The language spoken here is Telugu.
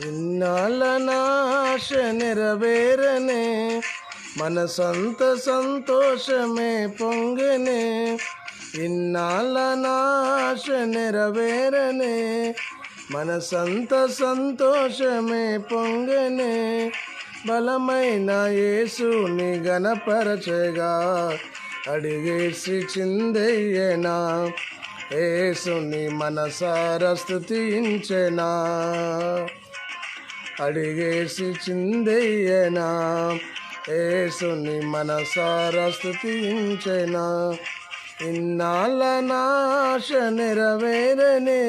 ఇన్నాళ్ళ నాశ నెరవేరనే, మనసంత సంతోషమే పొంగనే. ఇన్నాళ్ళ నాశ నెరవేరనే, మనసంత సంతోషమే పొంగనే. బలమైన యేసుని గణపరచగా అడిగేసి చిందయ్యనా, యేసుని మనసారా స్తుతించెనా. అడిగేసి చిందయ్యనా, యేసుని మనసారా స్తుతించెనా. ఇన్నాళ్ళ నాశ నెరవేరనే.